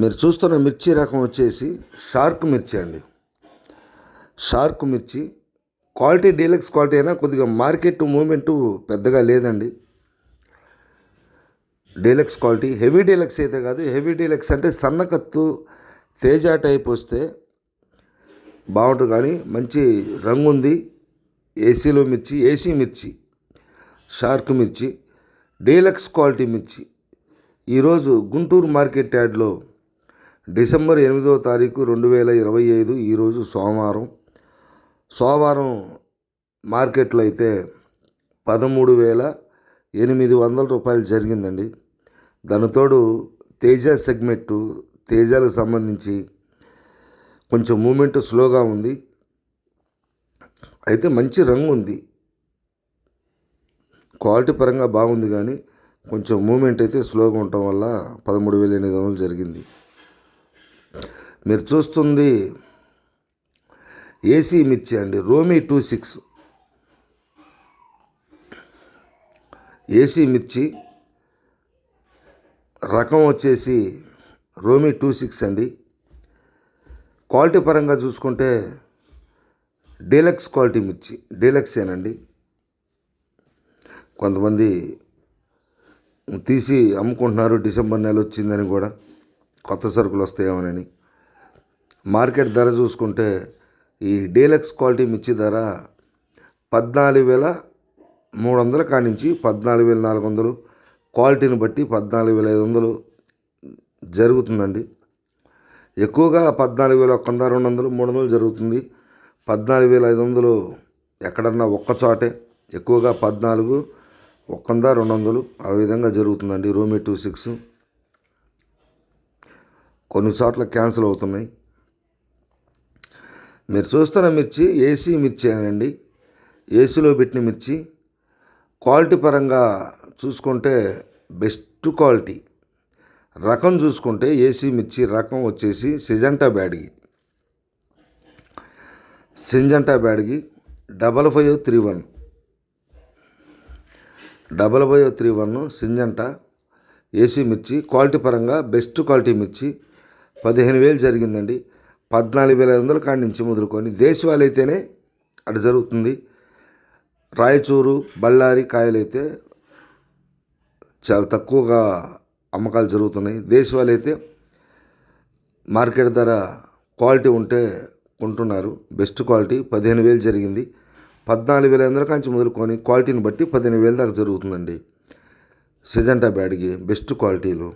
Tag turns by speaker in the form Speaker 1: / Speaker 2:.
Speaker 1: మీరు చూస్తున్న మిర్చి రకం వచ్చేసి షార్క్ మిర్చి అండి. షార్క్ మిర్చి క్వాలిటీ డీలక్స్ క్వాలిటీ అయినా కొద్దిగా మార్కెట్ మూమెంటు పెద్దగా లేదండి. డీలక్స్ క్వాలిటీ హెవీ డీలక్స్ అయితే కాదు. హెవీ డీలక్స్ అంటే సన్నకత్తు తేజ టైప్ వస్తే బాగుంటుంది, కానీ మంచి రంగు ఉంది. ఏసీలో మిర్చి, ఏసీ మిర్చి, షార్క్ మిర్చి, డీలక్స్ క్వాలిటీ మిర్చి. ఈరోజు గుంటూరు మార్కెట్ యార్డ్లో డిసెంబర్ 8వ తారీఖు 2025 ఈరోజు సోమవారం మార్కెట్లో అయితే 13,800 రూపాయలు జరిగిందండి. దానితోడు తేజ సెగ్మెంటు, తేజాలకు సంబంధించి కొంచెం మూమెంట్ స్లోగా ఉంది. అయితే మంచి రంగు ఉంది, క్వాలిటీ పరంగా బాగుంది, కానీ కొంచెం మూమెంట్ అయితే స్లోగా ఉండటం వల్ల 13,800 జరిగింది. మీరు చూస్తుంది ఏసీ మిర్చి అండి, రోమి 26 ఏసీ మిర్చి రకం వచ్చేసి రోమి 26 అండి. క్వాలిటీ పరంగా చూసుకుంటే డీలక్స్ క్వాలిటీ మిర్చి, డీలక్సేనండి. కొంతమంది తీసి అమ్ముకుంటున్నారు, డిసెంబర్ నెల వచ్చిందని కూడా, కొత్త సరుకులు వస్తాయేమోనని. మార్కెట్ ధర చూసుకుంటే ఈ డీలక్స్ క్వాలిటీ మిర్చి ధర 14,300 కానించి 14,400, క్వాలిటీని బట్టి 14,500 జరుగుతుందండి. ఎక్కువగా 14,100, 200, 300 జరుగుతుంది. 14,500 ఎక్కడన్నా ఒక్క చోటే, ఎక్కువగా 14,100, 200 ఆ విధంగా జరుగుతుందండి. రోమి 26 కొన్ని చోట్ల క్యాన్సిల్ అవుతున్నాయి. మీరు చూస్తున్న మిర్చి ఏసీ మిర్చి అనండి, ఏసీలో పెట్టిన మిర్చి. క్వాలిటీ పరంగా చూసుకుంటే బెస్ట్ క్వాలిటీ. రకం చూసుకుంటే ఏసీ మిర్చి రకం వచ్చేసి సిజంటా బ్యాడ్గి 5531 సింజంటా ఏసీ మిర్చి. క్వాలిటీ పరంగా బెస్ట్ క్వాలిటీ మిర్చి 15,000 జరిగిందండి. 14,500 కాడి నుంచి మొదలుకొని దేశవాళీ అయితేనే అటు జరుగుతుంది. రాయచూరు, బళ్ళారి కాయలైతే చాలా తక్కువగా అమ్మకాలు జరుగుతున్నాయి. దేశవాళీ అయితే మార్కెట్ ధర క్వాలిటీ ఉంటే కొంటున్నారు. బెస్ట్ క్వాలిటీ 15,000 జరిగింది. 14,500 కాంచి మొదలుకొని క్వాలిటీని బట్టి 15,000 దాకా జరుగుతుందండి. సిజంటా బ్యాడ్కి బెస్ట్ క్వాలిటీలు.